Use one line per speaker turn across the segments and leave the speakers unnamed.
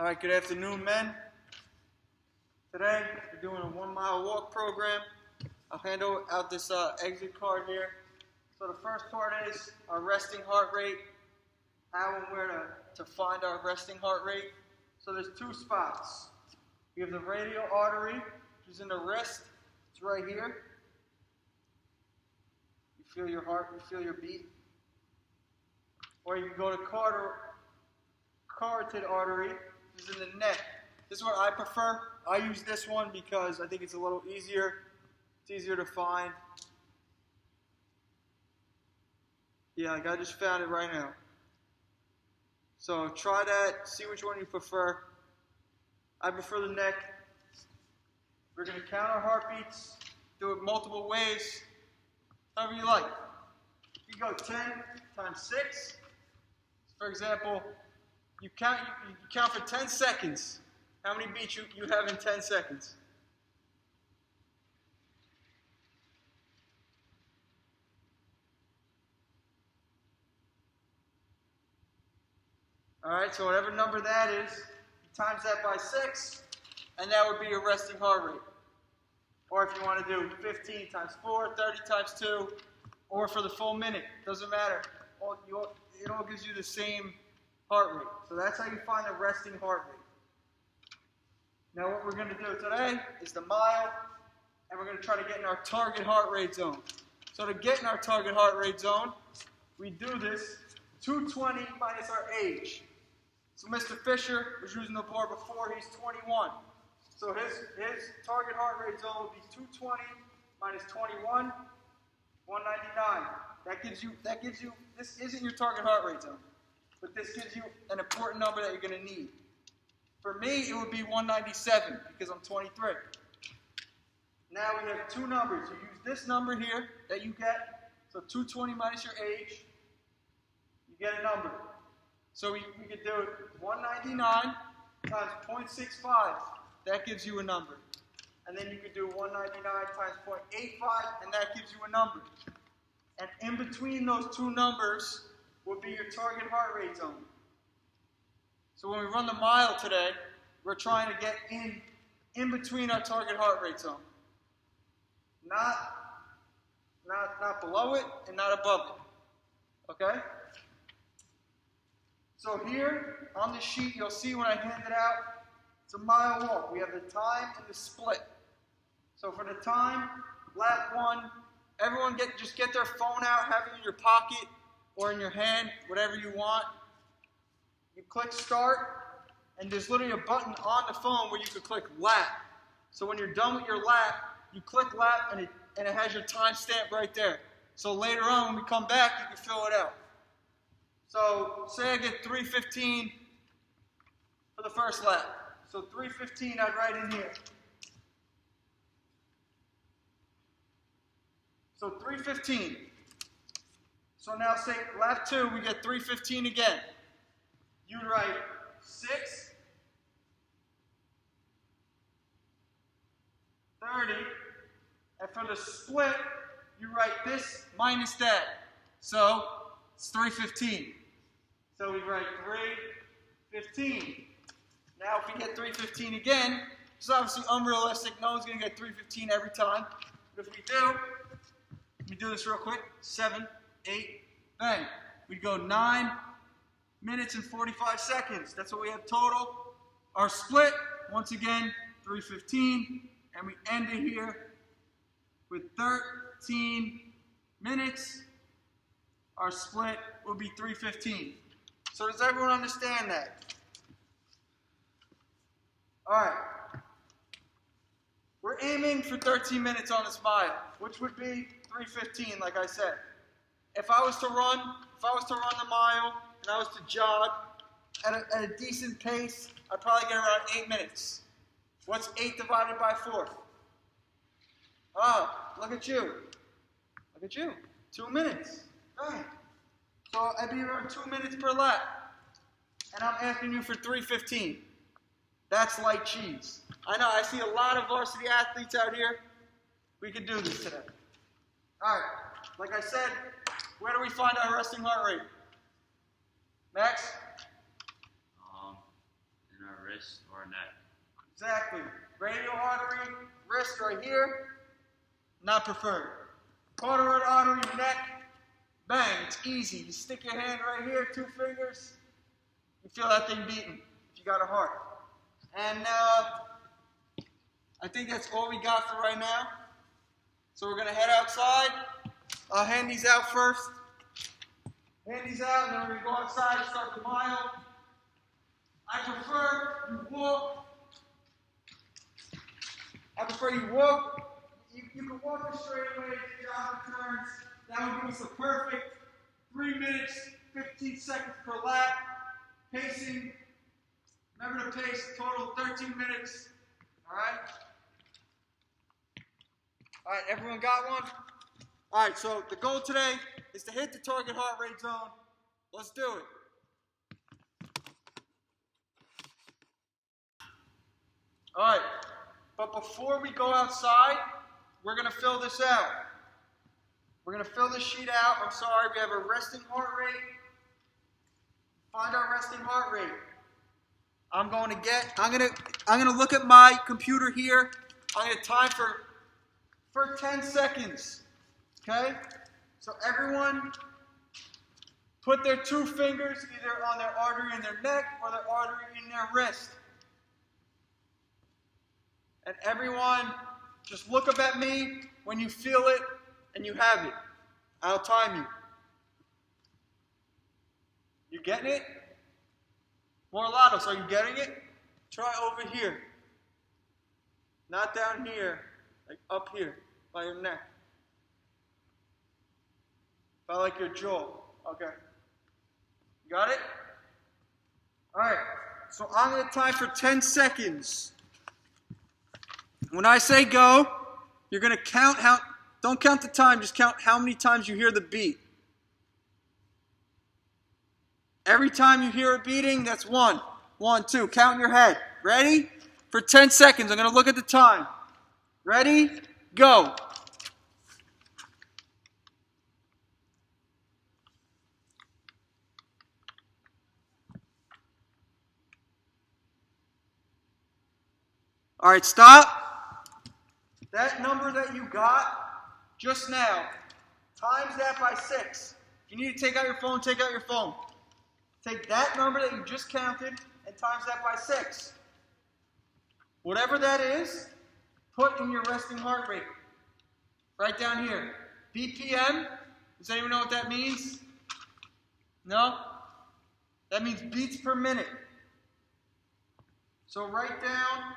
All right, good afternoon, men. Today, we're doing a 1 mile walk program. I'll hand out this exit card here. So the first part is our resting heart rate, how and where to find our resting heart rate. So there's two spots. We have the radial artery, which is in the wrist. It's right here. You feel your heart, you feel your beat. Or you can go to carotid artery, which is in the neck. This is what I prefer. I use this one because I think it's a little easier. It's easier to find. Yeah, like I just found it right now. So try that, see which one you prefer. I prefer the neck. We're going to count our heartbeats, do it multiple ways, however you like. You go 10 times 6. For example, you count for 10 seconds. How many beats you have in 10 seconds? All right, so whatever number that is, you times that by 6, and that would be your resting heart rate. Or if you want to do 15 times 4, 30 times 2, or for the full minute, doesn't matter. It all gives you the same heart rate. So that's how you find the resting heart rate. Now what we're going to do today is the mile, and we're going to try to get in our target heart rate zone. So to get in our target heart rate zone, we do this 220 minus our age. So Mr. Fisher was using the board before, he's 21. So his target heart rate zone would be 220 minus 21, 199. That gives you, this isn't your target heart rate zone, but this gives you an important number that you're going to need. For me, it would be 197 because I'm 23. Now we have two numbers. You use this number here that you get, so 220 minus your age, you get a number. So we could do it 199 times 0.65. That gives you a number. And then you could do 199 times 0.85, and that gives you a number. And in between those two numbers will be your target heart rate zone. So when we run the mile today, we're trying to get in between our target heart rate zone. Not below it and not above it. Okay? So here on the sheet, you'll see when I hand it out, it's a mile walk. We have the time and the split. So for the time, lap 1, everyone just get their phone out, have it in your pocket or in your hand, whatever you want. You click start, and there's literally a button on the phone where you can click lap. So when you're done with your lap, you click lap, and it has your time stamp right there. So later on, when we come back, you can fill it out. So say I get 3:15 for the first lap. So 3:15 I'd write in here. So 3:15. So now say lap 2, we get 3:15 again. You'd write 6, 30, and for the split, you write this minus that. So it's 3:15. So we write 3:15. Now if we get 3:15 again, it's obviously unrealistic. No one's going to get 3:15 every time. But if we do, let me do this real quick. 7, 8, bang. We'd go 9 minutes and 45 seconds. That's what we have total. Our split, once again, 3:15. And we end it here with 13 minutes. Our split will be 3:15. So does everyone understand that? All right. We're aiming for 13 minutes on this mile, which would be 3:15, like I said. If I was to run the mile and I was to jog at a decent pace, I'd probably get around 8 minutes. What's 8 divided by 4? Ah, look at you. Look at you. 2 minutes. Right. So I'd be around 2 minutes per lap. And I'm asking you for 3:15. That's light cheese. I know, I see a lot of varsity athletes out here. We could do this today. All right. Like I said, where do we find our resting heart rate? Max?
In our wrist or neck.
Exactly. Radial artery, wrist right here, not preferred. Carotid artery, neck, bang, it's easy. You stick your hand right here, 2 fingers, you feel that thing beating if you got a heart. And I think that's all we got for right now. So we're going to head outside. I'll hand these out first. Hand these out, and then we're going to go outside and start the mile. I prefer you walk. You can walk the straightaways, jog the turns. That would give us a perfect 3 minutes, 15 seconds per lap. Pacing. Remember to pace, total 13 minutes. All right? All right, everyone got one? All right, so the goal today is to hit the target heart rate zone. Let's do it. All right, but before we go outside, we're going to fill this out. We're going to fill this sheet out. I'm sorry, we have a resting heart rate. Find our resting heart rate. I'm going to look at my computer here. I'm going to time for 10 seconds. Okay? So everyone put their 2 fingers either on their artery in their neck or their artery in their wrist. And everyone, just look up at me when you feel it and you have it. I'll time you. You getting it? Morlados, are you getting it? Try over here. Not down here, like up here, by your neck. By like your jaw. Okay. You got it? Alright, so I'm going to time for 10 seconds. When I say go, you're going to count don't count the time, just count how many times you hear the beat. Every time you hear a beating, that's 1. 1, 2. Count in your head. Ready? For 10 seconds. I'm going to look at the time. Ready? Go. All right, stop. That number that you got just now, times that by 6. If you need to take out your phone, take out your phone. Take that number that you just counted and times that by 6. Whatever that is, put in your resting heart rate. Right down here. BPM. Does anyone know what that means? No? That means beats per minute. So write down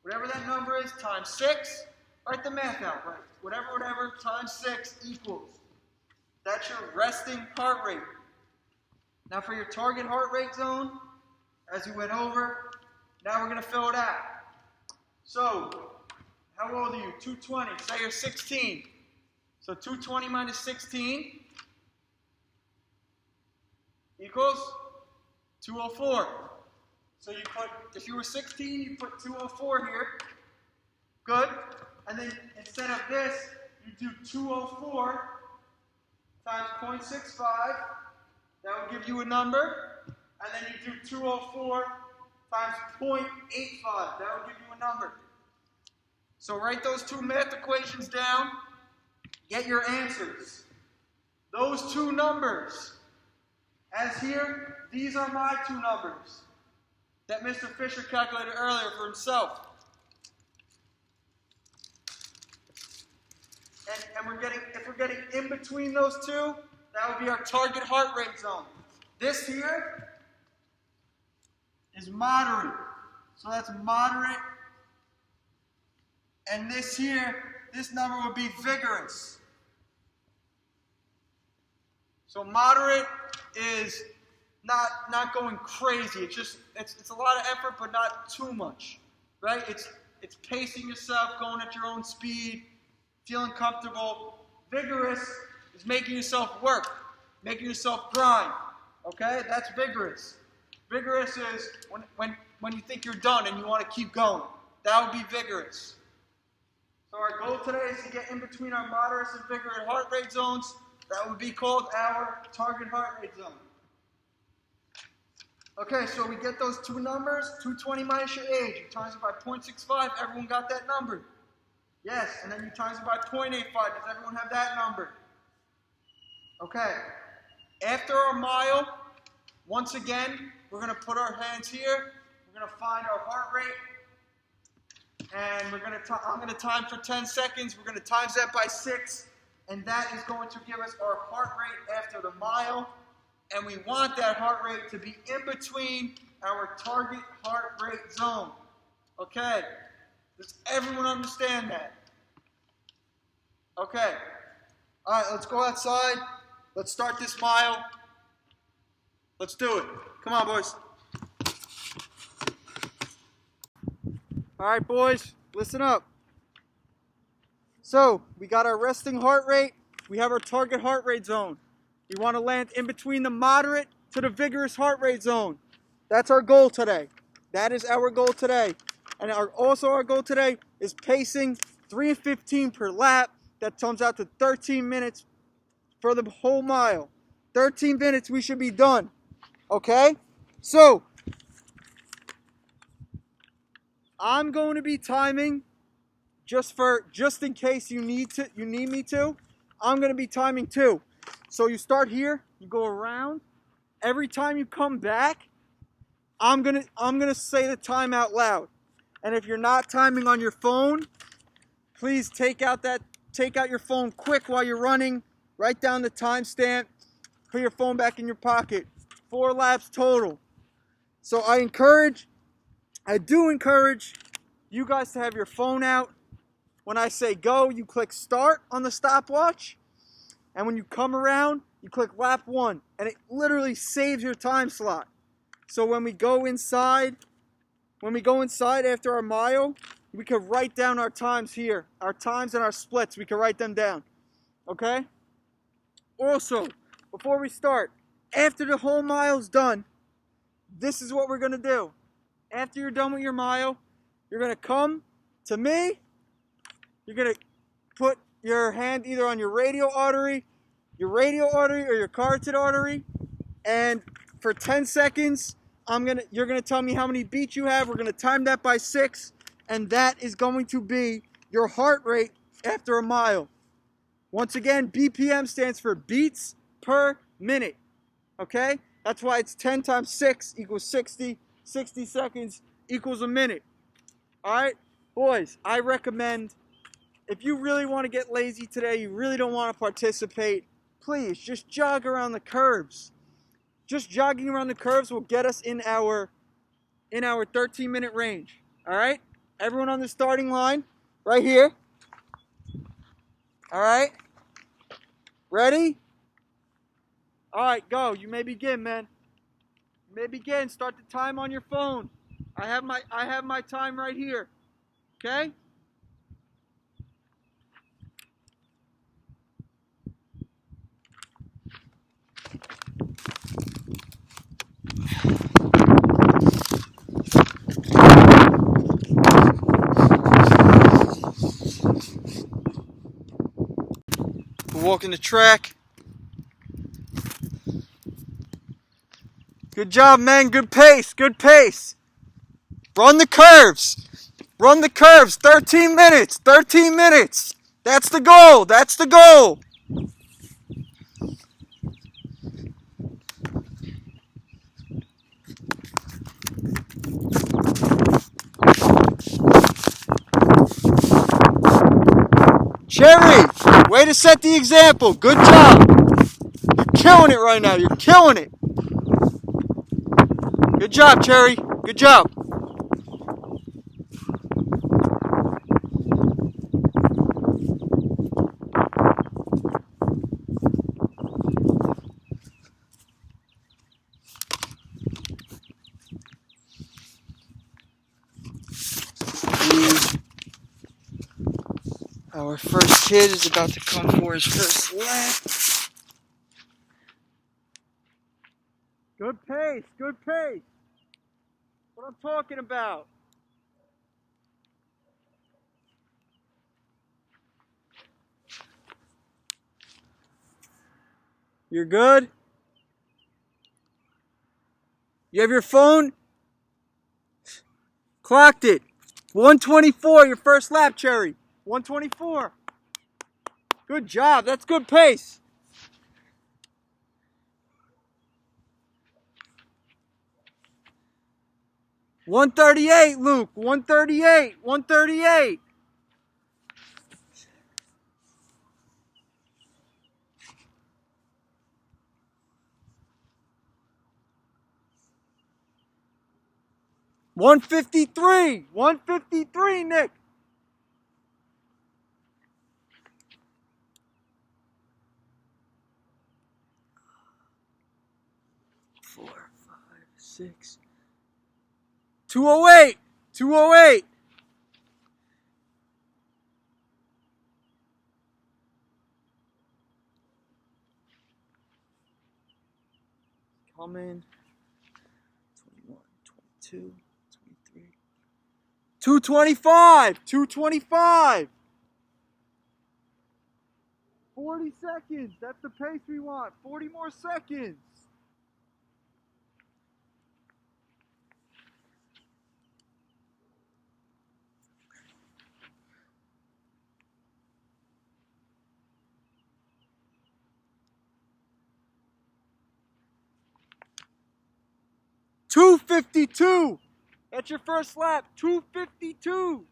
whatever that number is times 6. Write the math out. Right? Whatever times 6 equals. That's your resting heart rate. Now for your target heart rate zone, as we went over, now we're going to fill it out. So, how old are you? 220. Say you're 16. So 220 minus 16 equals 204. So you put, if you were 16, you put 204 here. Good. And then instead of this, you do 204 times 0.65. That will give you a number. And then you do 204 times 0.85. That will give you a number. So write those 2 math equations down. Get your answers. Those 2 numbers. As here, these are my 2 numbers that Mr. Fisher calculated earlier for himself. And if we're getting in between those 2, that would be our target heart rate zone. This here is moderate. So that's moderate. And this here, this number would be vigorous. So moderate is not going crazy. It's a lot of effort, but not too much. Right? It's pacing yourself, going at your own speed, feeling comfortable. Vigorous is making yourself work, making yourself grind. Okay? That's vigorous. Vigorous is when you think you're done and you want to keep going. That would be vigorous. So our goal today is to get in between our moderate and vigorous heart rate zones. That would be called our target heart rate zone. Okay, so we get those two numbers, 220 minus your age. You times it by 0.65, everyone got that number? Yes, and then you times it by 0.85. Does everyone have that number? Okay. After our mile, once again, we're going to put our hands here. We're going to find our heart rate. And I'm going to time for 10 seconds. We're going to times that by 6. And that is going to give us our heart rate after the mile. And we want that heart rate to be in between our target heart rate zone. Okay. Does everyone understand that? Okay. All right, let's go outside. Let's start this mile. Let's do it. Come on, boys. All right, boys, listen up. So, we got our resting heart rate. We have our target heart rate zone. We want to land in between the moderate to the vigorous heart rate zone. That's our goal today. That is our goal today. And also our goal today is pacing 3:15 per lap. That comes out to 13 minutes for the whole mile. 13 minutes, we should be done. Okay? So, I'm going to be timing just in case you need me to. I'm going to be timing too. So you start here, you go around. Every time you come back, I'm going to say the time out loud. And if you're not timing on your phone, please take out your phone quick while you're running. Write down the timestamp. Put your phone back in your pocket. 4 laps total. So I do encourage you guys to have your phone out. When I say go, you click start on the stopwatch. And when you come around, you click lap 1. And it literally saves your time slot. So when we go inside after our mile, we can write down our times here. Our times and our splits, we can write them down. Okay? Also, before we start, after the whole mile's done, this is what we're going to do. After you're done with your mile, you're going to come to me. You're going to put your hand either on your radial artery or your carotid artery. And for 10 seconds, you're going to tell me how many beats you have. We're going to time that by 6. And that is going to be your heart rate after a mile. Once again, BPM stands for beats per minute. Okay? That's why it's 10 times 6 equals 60. 60 seconds equals a minute. Alright? Boys, I recommend, if you really want to get lazy today, you really don't want to participate, please just jog around the curves. Just jogging around the curves will get us in our 13-minute range. Alright? Everyone on the starting line, right here. Alright? Ready? Alright, go. You may begin, man. You may begin. Start the time on your phone. I have my time right here. Okay? We're walking the track. Good job, man. Good pace. Good pace. Run the curves. Run the curves. 13 minutes. 13 minutes. That's the goal. That's the goal. Cherry, way to set the example. Good job. You're killing it right now. You're killing it. Good job, Cherry. Good job. Our first kid is about to come for his first lap. Good pace, good pace. What I'm talking about. You're good? You have your phone? Clocked it. 124, your first lap, Cherry. 124. Good job. That's good pace. $138, Luke. $138. $138. $153. $153, Nick. Four, five, six. 208. 208. Coming. 21, 22, 23. 225. 225. 40 seconds. That's the pace we want. 40 more seconds. $252. That's your first lap. $252.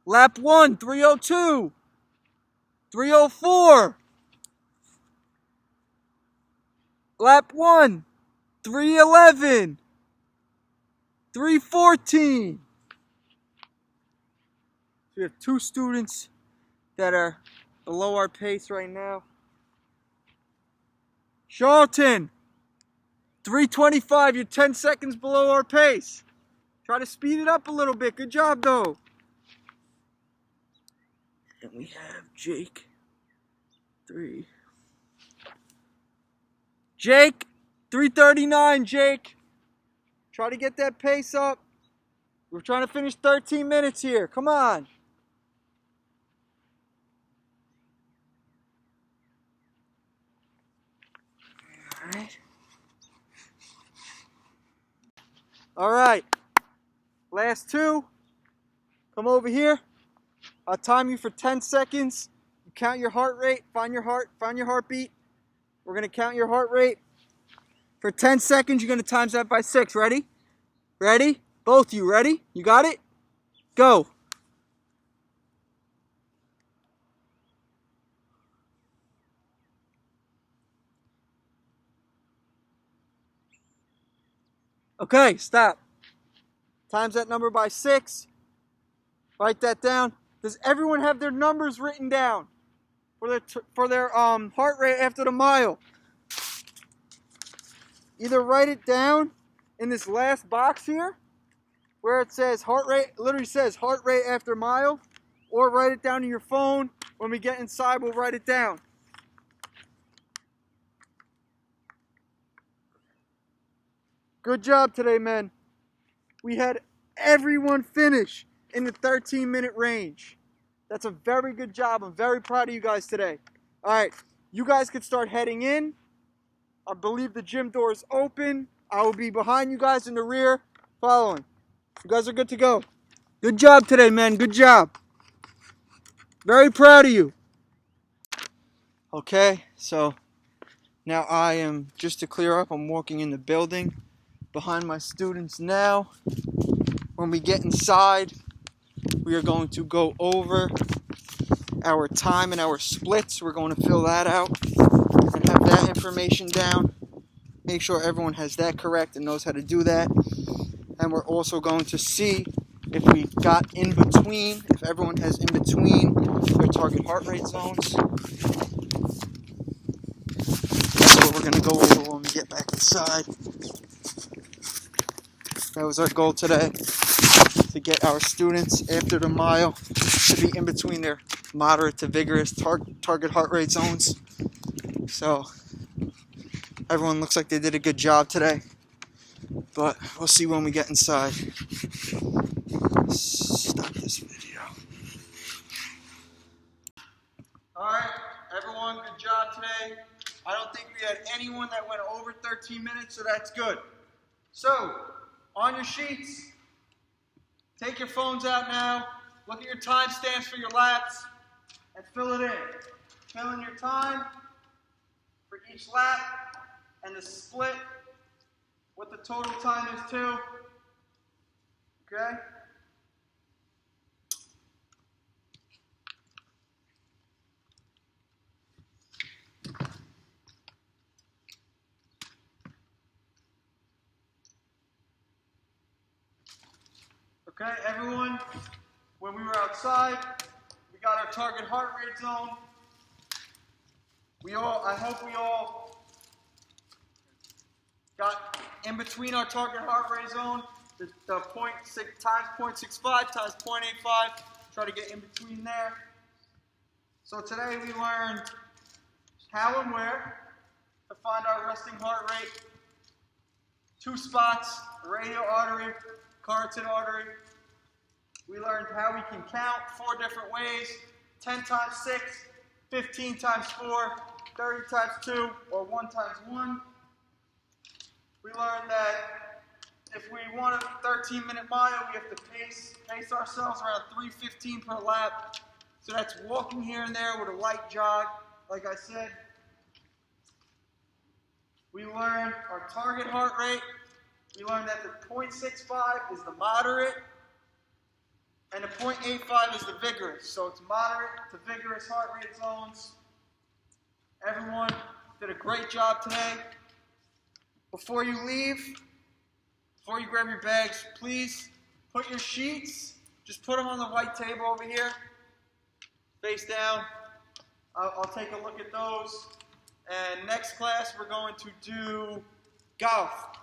Lap 1, 302. 304. Lap 1, 311. 314. We have two students that are below our pace right now. Charlton, 325. You're 10 seconds below our pace. Try to speed it up a little bit. Good job, though. And we have Jake. 3. Jake, 339, Jake. Try to get that pace up. We're trying to finish 13 minutes here. Come on. All right. All right. Last two. Come over here. I'll time you for 10 seconds. You count your heart rate. Find your heartbeat. We're going to count your heart rate. For 10 seconds, you're going to times that by 6. Ready? Ready? Both of you, ready? You got it? Go. Okay, stop. Times that number by 6. Write that down. Does everyone have their numbers written down for their heart rate after the mile? Either write it down in this last box here, where it says heart rate, literally says heart rate after mile, or write it down in your phone. When we get inside, we'll write it down. Good job today, men. We had everyone finish in the 13-minute range. That's a very good job. I'm very proud of you guys today. All right, you guys could start heading in. I believe the gym door is open. I will be behind you guys in the rear, following. You guys are good to go. Good job today, men. Good job. Very proud of you. Okay, so now I am, just to clear up, I'm walking in the building behind my students now. When we get inside, we are going to go over our time and our splits. We're going to fill that out and have that information down. Make sure everyone has that correct and knows how to do that. And we're also going to see if we got in between, if everyone has in between their target heart rate zones. That's what we're going to go over when we get back inside. That was our goal today, to get our students after the mile to be in between their moderate to vigorous target heart rate zones. So everyone looks like they did a good job today, but we'll see when we get inside. Stop this video. All right, everyone, good job anyone that went over 13 minutes, so that's good. So, on your sheets, take your phones out now, look at your timestamps for your laps, and fill it in. Fill in your time for each lap, and the split, what the total time is too. Okay? Okay, everyone, when we were outside, we got our target heart rate zone. I hope we all got in between our target heart rate zone, the 0.6 times 0.65 times 0.85, try to get in between there. So today we learned how and where to find our resting heart rate, 2 spots, radial artery, carotid artery. We learned how we can count 4 different ways, 10 times 6, 15 times 4, 30 times 2, or 1 times 1. We learned that if we want a 13-minute mile, we have to pace ourselves around 3:15 per lap. So that's walking here and there with a light jog, like I said. We learned our target heart rate. We learned that the 0.65 is the moderate, and the 0.85 is the vigorous. So it's moderate to vigorous heart rate zones. Everyone did a great job today. Before you leave, before you grab your bags, please put your sheets, just put them on the white table over here, face down. I'll take a look at those. And next class, we're going to do golf.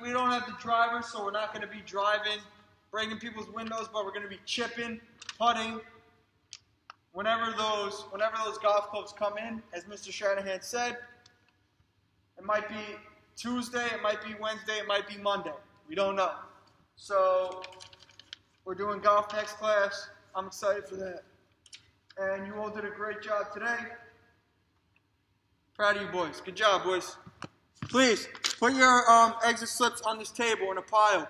We don't have the driver, so we're not going to be driving, breaking people's windows, but we're going to be chipping, putting. Whenever those golf clubs come in, as Mr. Shanahan said, it might be Tuesday, it might be Wednesday, it might be Monday. We don't know. So we're doing golf next class. I'm excited for that. And you all did a great job today. Proud of you boys. Good job, boys. Please, put your exit slips on this table in a pile.